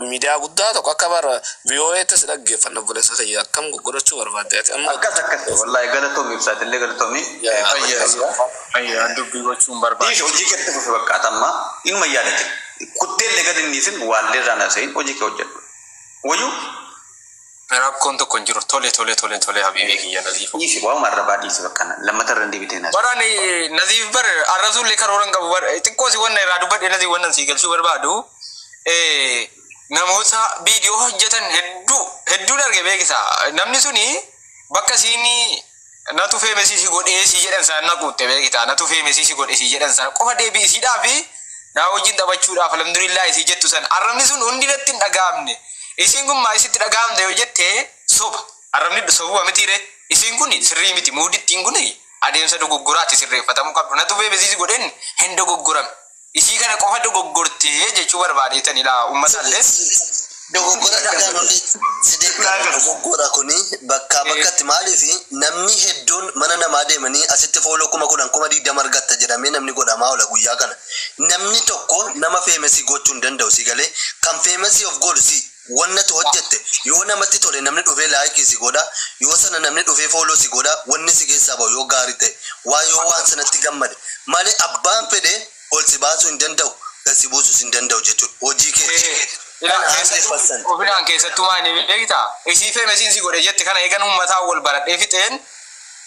miidiyaa guddaa tokko akka bara VOA'tis dhaggeeffanna buleessa ta'e akkam gurgurachuu barbaaddeeti amma akkas wallahi galatoomii ibsaatellee galatoomii ayya dubbii gochuun barbaade hojii keetti fufe bakkaatama inuma yaadate kutteellee gadinniisin waallee raana sa'in hojii kee hojjedhu wayuu rakkoon tokko hin jiru tole habiibee kiyya Naziif Isi waa marra baadhiisi bakkana lammata irra deebitee naas barani Naziif bar arrasuullee karooran qabu bar xiqqoosi wannan irraa dubbadhe Naziif wannan sii galchuu barbaadu namoota viidiyoo hojjetan hedduu darge beekisa namni suni bakka siini natu feemesiisi godhee si jedhan sana naquutte beekita natu feemesiisi godhee si jedhan sana qofa deebii isiidhaafi naa wajjin taphachuudhaaf alhamdulillah isii jettu sana arrabni sun hundi natti hin dhagaamne isin kun maa isitti dhagaamte yoo jettee soba arrabni sobuu amitiire isin kun sirrii miti muudittiin kun adeemsa dogoggoraatti sirreeffatamuu qabdu natu feemesiisi godhen hin dogoggoram isii kana qofa dogoggortee jechuu barbaadeetanidha uummatallee dogoggora dogoggora kuni bakkatti maaliifi namni hedduun mana namaa deemanii asitti fooloo 10,000 argatta jedhamee namni godhamaa oola guyyaa kana namni tokko nama feemesii gochuu hin danda'u si galee kan feemesii of godhu si wannatu hojjette yoo namatti tole namni dhufee laayikii si godha yoo sana namni dhufee fooloo si godha wanni si keessaa bahu yoo gaarii ta'e yoo waan sanatti gammade malee abbaan fedhe ol si baasuu hin danda'u gasi buusus hin danda'u jechuudha hojii keessa Ofiidhaan keessattuu maanii beekta isii feemesiin si godhe jette kana eegan uummataa wal baradhee fixeen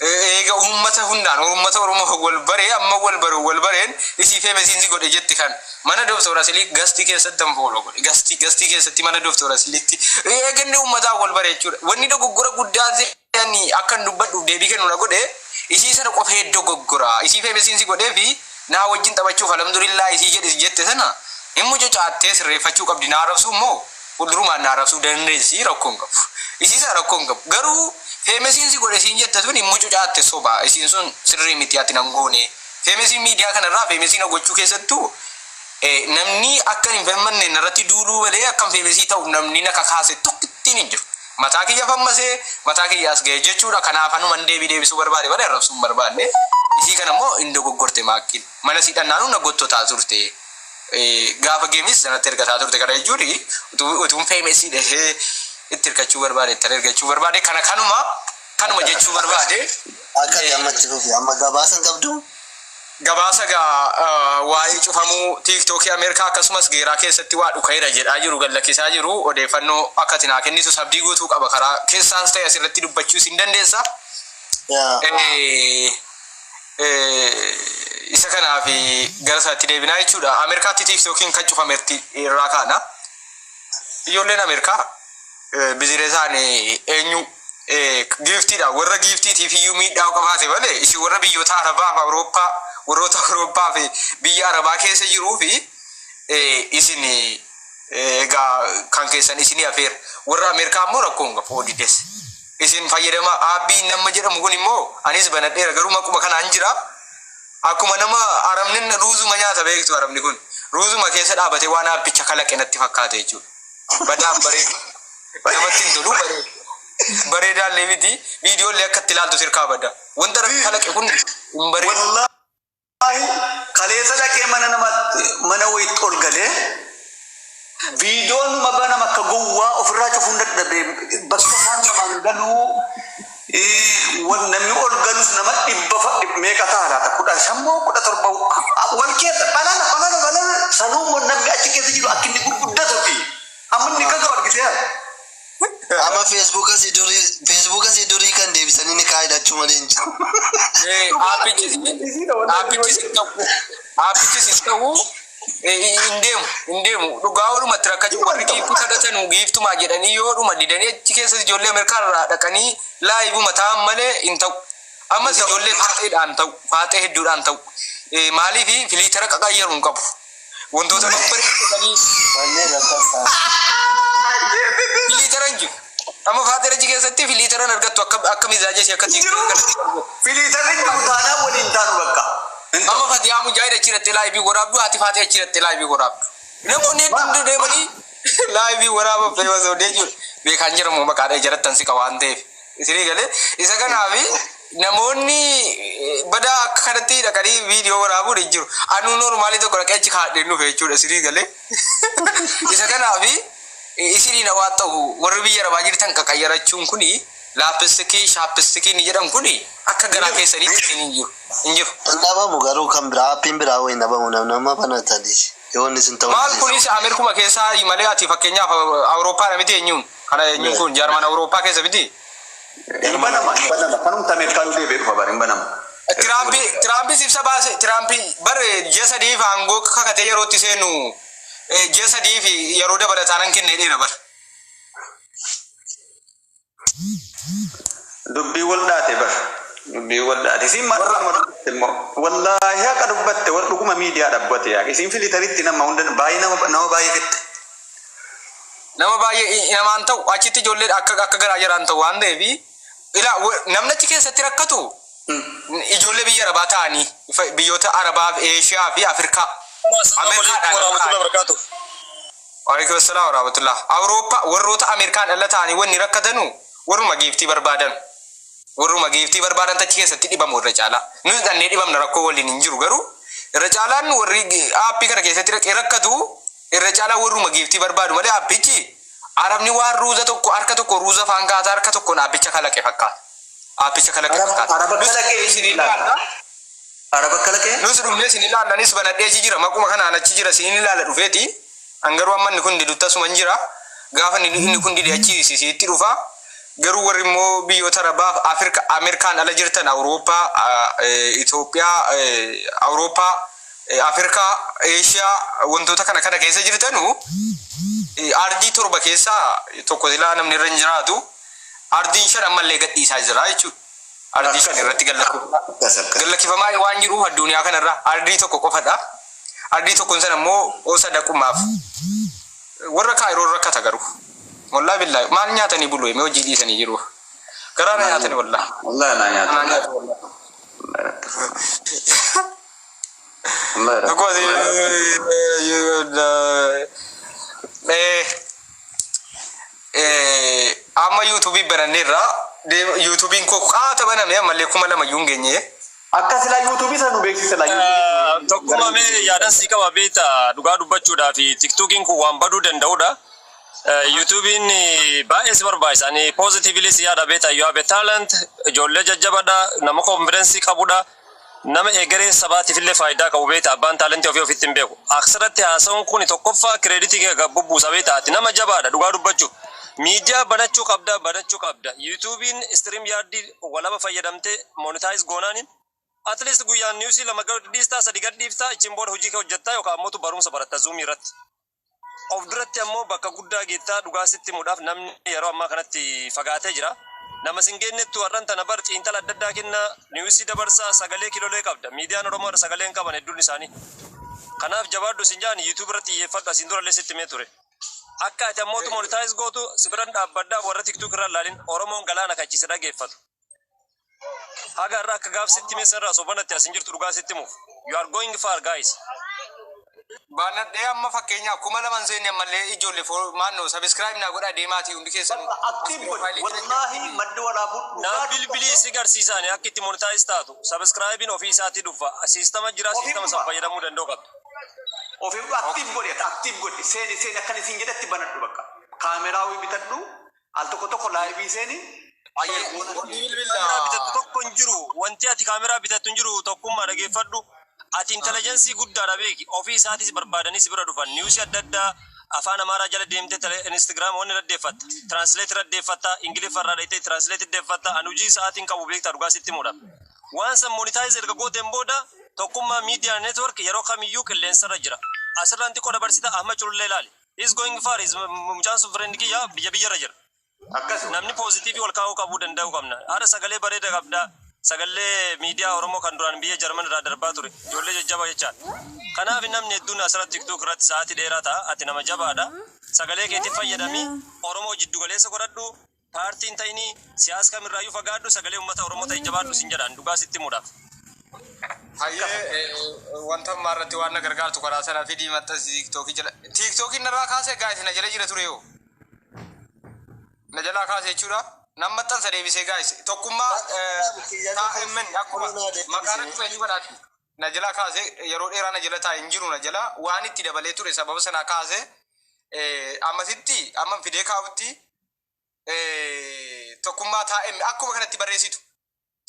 eega uummata hundaan uummata Oromoo wal baree amma wal bareen isii feemesiin si godhe jette kan mana Dooktor Silii gastii keessatti fooloo godhe gastii keessatti mana Dooktor Siliitti eeganni uummataa wal baree jechuudha wanni dogoggora guddaa ta'anii akkan dubbadhu deebii kennu na godhe isii sana qofee dogoggora isii feemesiin si godhee fi naa wajjin taphachuuf alhamdulillah isii jette sana immoo caattee sirreeffachuu qabdi naarabsuu immoo fuuldurumaan naarabsuu dandeessi rakkoon qabu isiisa rakkoon qabu garuu feemesiin si godhe siin jette sun immoo caatte soba isiin sun sirrii miti ati nan goone feemesiin miidiyaa kanarraa feemesiin gochuu keessattuu namni akka hin fayyamne narratti duuluu malee akka feemesii ta'u namni na kakaase tokkittiin hin jiru mataa kiyya fammasee mataa kiyya as ga'e jechuudha kanaaf anuman deebisuu barbaade malee arrabsuun barbaadne isii kana immoo hin dogoggorte maakkiin mana siidhannaanuu na gottotaa turte gaafa geemis sanatti ergataa turte kana jechuudha utuun feemesii dhahee itti ergachuu barbaade itti ergachuu barbaade kanuma jechuu barbaade akka gammatti fufi amma gabaasa qabdu gabaasa waa'ee cufamuu TikTok Ameerikaa akkasumas geeraa keessatti waa dhukaira jedhaa jiru gallakkisaa jiru odeeffannoo akka tinaa kennitu sabdii guutuu qaba karaa keessaans ta'e asirratti dubbachuu sin dandeessa isa kanaaf gara isaatti deebinaa jechuudha Ameerikaatti TikTokiin kan cufameerti irraa kaana ijoolleen Ameerikaa bizineesaan eenyu giiftiidha warra giiftiitiif iyyuu miidhaa qabaate malee isin warra biyyoota Arabaaf Awurooppaa warroota Awurooppaa fi biyya Arabaa keessa jiruu fi isin egaa kan keessan isinii afeera warra Ameerikaa immoo rakkoon qabu odides isin fayyadama aabbiin nama jedhamu kun immoo anis banadheera garuu maquma kanaan jira akkuma nama aramnin ruuzuma nyaata beektu aramni kun ruuzuma keessa dhaabate waan aabbicha kalaqe natti fakkaate jechuudha badaan bareedu namatti hin tolu bareedaallee miti viidiyoolee akka itti ilaaltu sirkaa badda wanta kalaqe kun hin bareedu wallahi kaleessa dhaqee mana wayitti ol galee viidiyoon mabana makka gowwaa ofirraa cufuun dadhabee bakka isaan namaan galuu namni ol galus nama meeqa taalaata 15 wal keessa balala sanuu namni achi keessa jiru akka inni gurguddatu fi amma inni kaga argitee amma Facebook si durii kan deebisanii ni kaayidachuu malee hin jiru aappichis ta'uu indeemu dhugaa walumatti rakka jiru warri giiftuu kadhatanu giiftumaa jedhanii yoo dhuma didanii achi keessa ijoollee Ameerikaa irraa dhaqanii laayivuma ta'an malee hin ta'u ammas ijoollee faaxee hedduudhaan ta'u maaliif filiitara qaqayyaruun qabu wantoota babbareedanii filiitara hin jiru amma faaxee achi keessatti filiitaran argattu akka mizaajesi akka filiitarri taanaa waliin taanu bakka amma fatiyaa mujaahida achirratti laayivii waraabdu ati faatee achirratti laayivii waraabdu namoonni hedduun deemanii laayivii waraabaaf fayyadamu jechuudha beekan jedhamu maqaadha jarattan siqa waan ta'eef isinii galee isa kanaaf namoonni badaa akka kanatti dhaqanii viidiyoo waraabuu hin jiru anu normaalii tokko dhaqee achi kaadheen dhufe jechuudha isinii galee isa kanaaf isiriin waa ta'u warri biyya rabaa jirtan qaqayyarachuun kuni laapistikii shaappistikii ni jedhan kuni akka garaa keessaniitti hin jiru. Nabamu garuu kan biraa appiin biraa wayii nabamu nama banataniis yoonni sun ta'u. Maal kunis Ameerikuma keessaa malee ati fakkeenyaaf Awurooppaa miti eenyuun kana eenyuun kun Jarman Awurooppaa keessa miti. Banama kanumta Ameerikaa dhufee beeku barin banama. Tiraampi sibsa baase Tiraampi bare ji'a sadii fi aangoo kakatee yerootti seenu ji'a sadii fi yeroo dabalataanaan kennee dheera bara. Dubbii waldaate bar dubbii waldaate isin marra immoo wallahi akka dubbatte wal dhuguma miidiyaa dhabbate yaa isin filitaritti nama hunda baay'ee nama baay'ee fitte. Nama baay'ee namaan ta'u achitti ijoollee akka garaa jaraan ta'u waan ta'eef namni keessatti rakkatu ijoollee biyya arabaa ta'anii biyyoota arabaa Eeshiyaa fi Afrikaa Ameerikaadhaan Waalaikum assalam warahmatullah. Awurooppaa warroota Ameerikaan dhalla ta'anii wanni rakkatanu warruma giiftii barbaadan. Warruma giiftii barbaadan tachi keessatti dhibamu irra caalaa. Nus dhannee dhibamna rakkoo waliin hin jiru garuu irra caalaan warri aappii kana keessatti rakkatu irra caalaa warruma giiftii barbaadu malee aappichi arabni waan ruuza tokko harka tokko ruuza faan kaata harka tokko aappicha kalaqe fakkaata. Aappicha kalaqe fakkaata. Araba kalaqe? Nus dhumne sin ilaalanis banadhee jira maquma kanaan achi jira sin ilaala dhufeeti. Angaruu ammanni kun didutta suman jira. Gaafa inni kun didi achi sitti dhufa. Garuu warri immoo biyyoota arabaa Ameerikaan ala jirtan Awurooppaa, Itoophiyaa, Awurooppaa, Afrikaa, Eeshiyaa wantoota kana keessa jirtanu ardii torba keessaa tokko silaa namni irra hin jiraatu ardiin shan ammallee gadhiisaa jira jechuudha. Ardii shan irratti gallakkifamaa waan jiruuf addunyaa kanarra ardii tokko qofadha. Ardii tokkoon sana immoo osa daqumaaf warra Kaayiroo rakkata garuu. Wallahi billahi maal nyaatanii bulu mee hojii dhiisanii jiru. Garaa na nyaatanii wallahi. Wallahi na nyaatanii. Amma YouTube bananneerra YouTube ko qaata baname ammallee kuma lama yuun geenye. Akkasila YouTube sana nu beeksisa la. Tokkuma mee yaadan si qaba beeta dhugaa dubbachuudhaaf TikTokin kun waan baduu danda'udha. YouTubein baay'ee si barbaachisa. Ani positively si yaada beeta you have a talent ijoollee jajjabadha nama confidence qabudha. Nama egeree sabaatiif illee faayidaa qabu beeta abbaan talentii ofii ofitti hin beeku. Aksarratti haasa'uun kun tokkoffaa kireeditii gabbubuusa beeta ati nama jabaadha dhugaa dubbachuu. Miidiyaa banachuu qabda. YouTubein stream yaadii walaba fayyadamtee monetize goonaanin at least guyyaan newsii lama gadhiistaa sadi gadhiiftaa ichiin booda hojii kee hojjettaa yookaan ammoo barumsa baratta Zoom irratti. Of duratti ammoo bakka guddaa geettaa dhugaa sitti muudhaaf namni yeroo ammaa kanatti fagaatee jira. Nama singeennetti warran tana bar xiinxala adda addaa kenna newsii dabarsaa sagalee kilolee qabda. Miidiyaan Oromoo sagalee hin qaban hedduun isaanii. Kanaaf jabaadhu sin jaani YouTube irratti xiyyeeffadhu asin dura sitti mee ture. Akka ati ammoo monetize gootu sibiran dhaabbaddaa warra TikTok irra laalin Oromoon galaana kachiise dhageeffatu. Haga irraa akka gaaf sitti mee sarraa sobanatti asin jirtu dhugaa sitti muuf. You are going far guys. Baanadhee amma fakkeenyaaf kuma laman seenne ammallee ijoollee maannoo subscribe naa godhaa deemaatii hundi keessan. Wallahi madda walaabuu. Naa bilbilii si garsiisaan akka itti monetize taatu subscribein ofii isaatii dhufa. Siistama jira siistama san fayyadamuu danda'u qabdu. Ofii active godhi seeni akkan isin jedhatti banadhu bakka. Kaameraa wii bitadhu al tokko live seeni. Kaameraa bitattu tokko hin jiru. Wanti ati kaameraa bitattu hin jiru tokkummaa dhageeffadhu. Ati intelligence guddaadha beeki ofii isaatis barbaadanis bira dhufan news adda addaa afaan amaaraa jala deemtee Instagram wanni raddeeffatta translate raddeeffatta ingiliffa irraa dhaytee translate deeffatta anujii sa'aatiin qabu beekta dhugaa sitti muudha waan san monetize erga gooteen booda tokkummaa media network yeroo kamiyyuu qilleensarra jira asirratti qoda barsita Ahmad Chullee ilaali is going far is mucaan sun friend kiyya biyyarra jira namni positive wal kaa'uu qabuu danda'u qabna haadha sagalee bareeda qabda sagalee miidiyaa Oromoo kan duraan biyya Jarman irraa darbaa ture ijoollee jajjaba jechaan kanaaf namni hedduun asirratti TikTok irratti sa'aatii dheeraa ta'a ati nama jabaadha sagalee keetiif fayyadamii Oromoo jiddu galeessa godhadhu paartiin ta'inii siyaasa kamirraayyuu fagaadhu sagalee uummata Oromoo ta'e jabaadhu sin jedhaan dhugaa sitti muudhaaf. Hayyee wanta marratti waan gargaartu karaa sanaa fi diimatta TikTok irraa kaasee gaayis na jala jira ture yoo na jalaa kaasee jechuudha. Nama maxxansa deebisee gaayis tokkummaa taa'imman akkuma maqaan dhufeenyi badhaadhi na jala kaasee yeroo dheeraa na jala taa'e hin jiru na jala waan itti dabalee ture sababa sanaa kaasee ammasitti amman fidee kaa'utti tokkummaa taa'e akkuma kanatti barreessitu.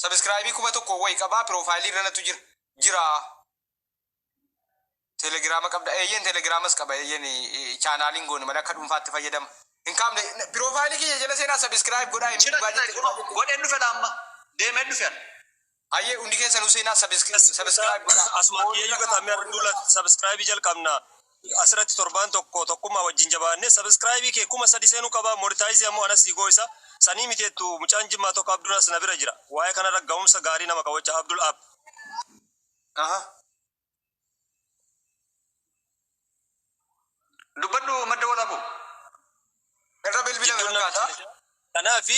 Subscribe kuma tokko wayi qabaa profaayilii irratti jira. Telegrama qabda telegramas qaba chaanaaliin goone malee akka dhuunfaatti fayyadama. Hin kaamne profaayilii kiyya jala seenaa subscribe godhaa hin baay'ee godheen dhufe amma deemeen dhufe. Ayyee hundi keessa nu seenaa subscribe godhaa. Asuma kiyyuu gatamee ardula subscribe jalqabna. Asirratti torban tokkummaa wajjin jabaannee subscribe kee kuma sadi seenuu qaba monetize ammoo anas sigoo isa sanii miteettu mucaan jimmaa tokko Abdulas na bira jira. Waa'ee kana ragga'umsa gaarii nama qabacha Abdul Ab. Dubbadhu madda walaabu. Irra bilbila mirkaata. Kanaafi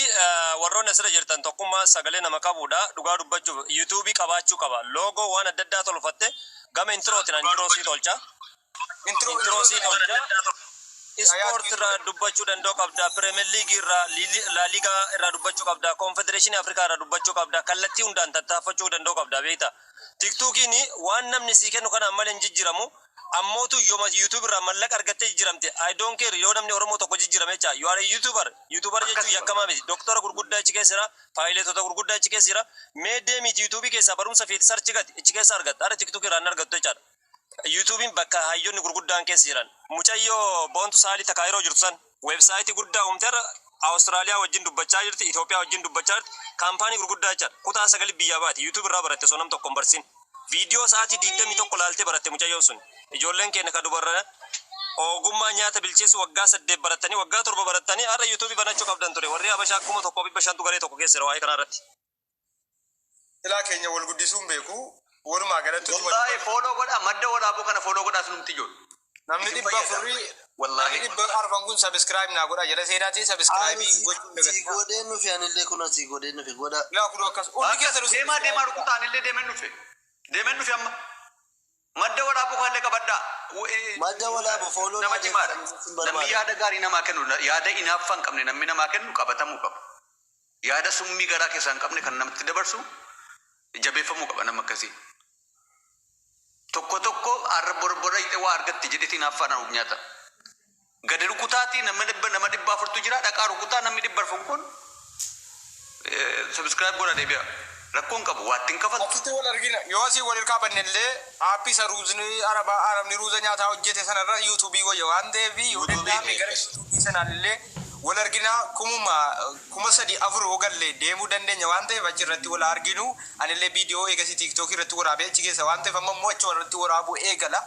warroonni asirra jirtan tokkummaa sagalee nama qabuudha. Dhugaa dubbachuuf YouTube qabaachuu qaba. Logo waan adda addaa tolfatte gama introotiin introosii tolcha. Introosii tolcha. Sport irraa dubbachuu danda'u qabda. Premier League irraa La Liga irraa dubbachuu qabda. Confederation Africa irraa dubbachuu qabda. Kallattii hundaan tattaafachuu danda'u qabda beekta. TikTokiin waan namni sii kennu kana ammallee hin jijjiiramu. Ammootu yooma YouTube irraa mallaqa argattee jijjiiramte. I don't care yoo namni Oromoo tokko jijjiirame jecha. You are a YouTuber. YouTuber jechuun yakkamaa miti. Doktora gurguddaa achi keessa jira. Paayileetota gurguddaa achi keessa jira. Mee deemiti YouTube keessaa barumsa feeti sarchi gati achi keessa argatta. Ara TikTok irraa hin argattu jechaadha. YouTubein bakka hayyoonni gurguddaan keessa jiran. Mucayyoo boontu saalii takkaa yeroo jirtu san weebsaayitii guddaa uumteerra Awustiraaliyaa wajjin dubbachaa jirti. Itoophiyaa wajjin dubbachaa jirti. Kaampaanii gurguddaa jechaadha. Kutaa 9 biyyaa baati. YouTube irraa baratte sonam tokko hin barsiin. Viidiyoo sa'aatii 21 laaltee baratte mucayyoon sun. Ijoolleen keenya ka dubarra ogummaa nyaata bilcheessu waggaa 8 baratanii waggaa 7 baratanii har'a YouTube banachuu qabdan ture. Warri Habashaa akkuma tokko bibba shantu garee tokko keessa jira waa'ee kana irratti. Ilaa keenya wal guddisuun beeku. Walumaa galatti wallahi follow godha madda walaabuu kana follow godha sunumti ijoollee. Namni dhibba furii wallahi dhibba arfan kun subscribe naa godha jala seenaatii subscribe gochuun dagadha. Si godheen nufi anillee kun si godheen nufi godha. Ilaa kun akkas hundi keessa nu deemaa rukutaan illee deemeen nufe. Deemeen nufi amma. Madda walaabuu kan qabadda. Madda walaabuu follow nama cimaadha. Namni yaada gaarii namaa kennu yaada inaaffaa hin qabne namni namaa kennu qabatamuu qaba. Yaada summii garaa keessaa hin qabne kan namatti dabarsu jabeeffamuu qaba nama akkasii. Tokko arra borbora ite waa argatti jedhetiin afaan nyaata. Gadi rukutaatii nama dhibba afurtu jira dhaqaa rukutaa namni dhibba arfan kun subscribe godha deebi'a. Rakkoon qabu waattiin kafatu. Ofitti wal argina yoo asii wal hirkaa bannellee aappii isa ruuzni arabni ruuza nyaataa hojjete sanarra yuutuubii wayya waan ta'eef yoo danda'ame gara yuutuubii sanaallee wal argina kuma 3-4 ogalle deemuu dandeenya waan ta'eef achirratti wal arginu anillee viidiyoo eegasi TikTok irratti waraabee achi keessa waan ta'eef amma immoo achi irratti waraabuu eegala.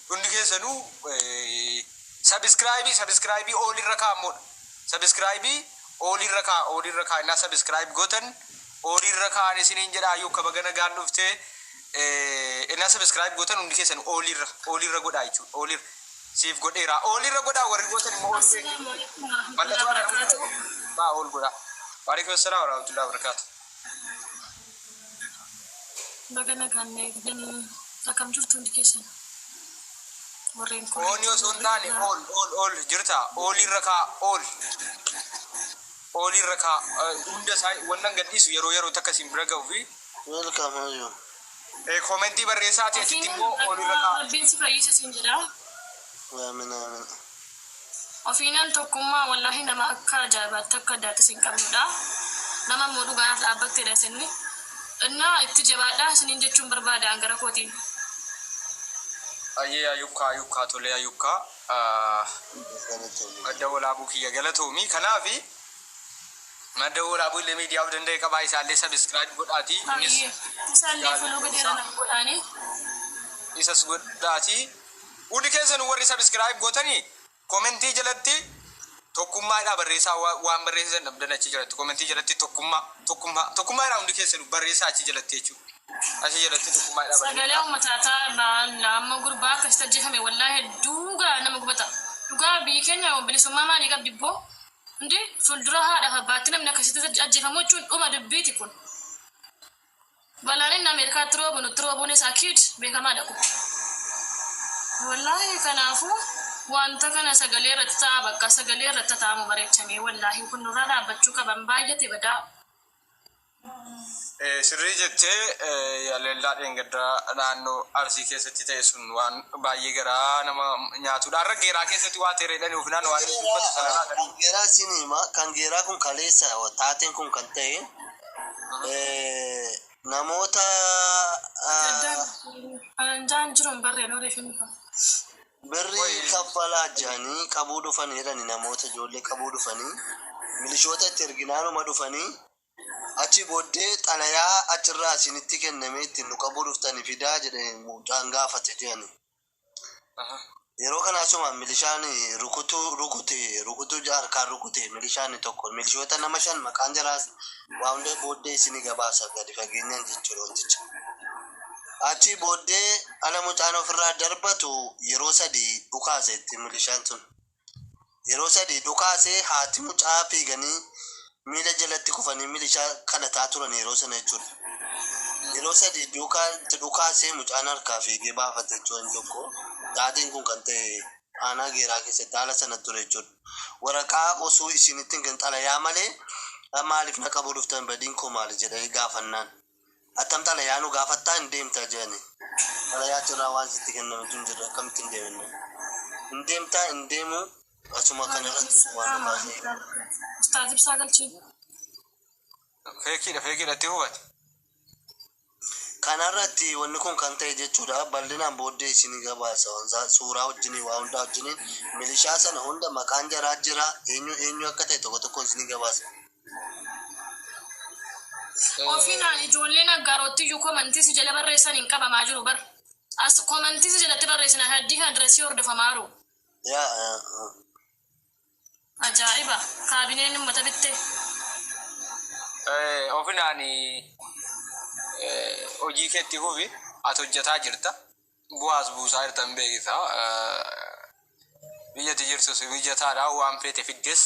Hundi keessanuu subscribe olirra kaa'amuudha. Subscribe olirra kaa'aa innaa subscribe gootan olirra kaa'an isiniin jedha ayyuu kaba gana gaan dhuftee innaa subscribe gootan hundi keessan olirra godhaa jechuudha. Olirra siif godheera olirra godhaa warri gootan immoo ol godhaa. Waalaikum salaam warahmatullahi wabarakatuh. Bagana kanneen akkam jirtu hundi keessan. Oon yoo sun taane ol jirta olirra kaa'aa olirra kaa'aa hunda isaa wannan gadhiisu yeroo takkasiin bira ga'uu fi welcome ayo. Komentii barreessaati achitti immoo olirra kaa'aa. Rabbiin si fayyisa siin jedha. Aamin aamin. Ofiinaan tokkummaa wallahi nama akka ajaa'ibaatti akka addaatti siin qabnudha. Nama immoo dhugaanaaf dhaabbatteedha isinni. Innaa itti jabaadhaa isiniin jechuun barbaadaan gara kootiin. Ayyee ayyukkaa tolee ayyukkaa. Madda walaabuu kiyya galatoomii kanaafi madda walaabuu illee miidiyaaf danda'e qabaa isaallee subscribe godhaatii. Isaallee follow godheera nama godhaanii. Isas godhaatii. Hundi keessan warri subscribe gootanii komentii jalatti tokkummaadhaa barreessaa waan barreessan dhabdan achi jalatti komentii jalatti tokkummaadhaa hundi keessan barreessaa achi jalatti jechuudha. Achi jalatti tokkummaadhaa barreessaa. Sagalee uummataataa nama gurbaa akkasitti ajjeefame wallahi hedduugaa nama gubata. Dhugaa biyyi keenya bilisummaa maalii qabdi boo? Hundi fuuldura haadhaaf abbaatti namni akkasitti ajjeefamu jechuun dhuma dubbiiti kun. Balaan inni Ameerikaatti roobu nutti roobuun isaa kiid beekamaadha kun. Wallahi kanaafuu wanta kana sagalee irratti ta'a bakka sagalee irratti taa'amu bareechamee wallahi kun nurraa dhaabbachuu qaban baay'ate badaa. Sirrii jettee yaalelladheen gaddaa naannoo Arsii keessatti ta'e sun waan baay'ee garaa nama nyaatudha. Har'a geeraa keessatti waa ta'eedhaan ofinaan waan dubbatu sanarraa kan geeraa sinima kan geeraa kun kaleessa taateen kun kan ta'e namoota Anjaan jiruun barreen odeeffannoo qaba. birrii kaffalaa jiranii qabuu dhufaniidhaan namoota ijoollee qabuu dhufanii milishoota itti erginaanuma dhufanii achi booddee xalayaa achirraa isinitti kenname ittiin nu qabuu dhuftanii fidaa jedhanii mucaan gaafate jedhani. Yeroo kana asuma milishaan rukutuu harkaan rukute milishaan tokko milishoota nama 5 maqaan jiraas waa hunda booddee isinii gabaasa gadi fageenyaan jechuudha wanticha. Achi booddee ala mucaan ofirraa darbatu yeroo 3 dhukaase itti milishaan sun. Yeroo 3 dhukaase haati mucaa fiiganii miila jalatti kufanii milishaa kadhataa turan yeroo sana jechuudha. Yeroo 3 dhukaasee mucaan harkaa fiigee baafate jechuudha tokko. Taateen kun kan ta'e aanaa geeraa keessatti haala sana ture jechuudha. Waraqaa osoo isinitti hin xalayaa malee maaliif na qabuu dhuftan badiin koo maali jedhanii gaafannaan. Attam xalayaa nu gaafattaa hin deemtaa jedhani. Xalayaa irraa waan sitti kenname tun jirra akkamitti hin deemne. Hin deemtaa hin deemu asuma kanarratti waan baasee. Ustaaz ibsaa galchii. feekiidha itti hubate. Kanarratti wanni kun kan ta'e jechuudha bal'inaan booddee isinii gabaasa wanza suuraa wajjinii waa hundaa wajjinii milishaa sana hunda maqaan jaraa jira eenyu akka ta'e tokko isinii gabaasa. Ofiinaan ijoolleen aggaarotti iyyuu komantii si jala barreessan hin qabamaa jiru bar. As komantii si jalatti barreessan haddii kan diresii hordofamaa jiru. Ajaa'iba kaabineen uummata bittee. Ofinaan hojii keetti hubi ati hojjetaa jirta bu'aas buusaa jirtan beekta biyyatti jirtus mijataadha waan feete fiddes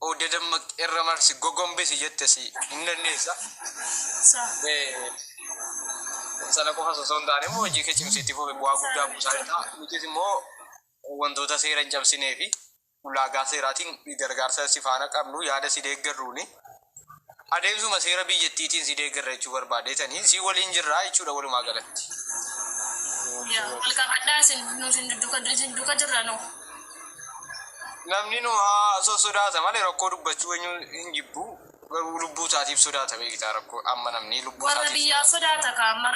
odee damma irra marsi gogombisi jettesi hin dandeessa sana qofa osoo hin taane immoo hojii kee cimsiitti fufi bu'aa guddaa buusaa jirta nutis immoo wantoota seera hin cabsinee fi ulaagaa seeraatiin gargaarsa si faana qabnu yaada si deeggarruuni adeemsuma seera biyyattiitiin si deeggarra jechuu barbaadeetanii si waliin jirraa jechuudha walumaa galatti. Walqabadhaa isin duuka jirra noo. Namni nu sodaata malee rakkoo dubbachuu eenyu hin jibbu garuu lubbuu isaatiif sodaata beektaa rakkoo amma namni lubbuu isaatiif. Warra biyyaa sodaata ka amma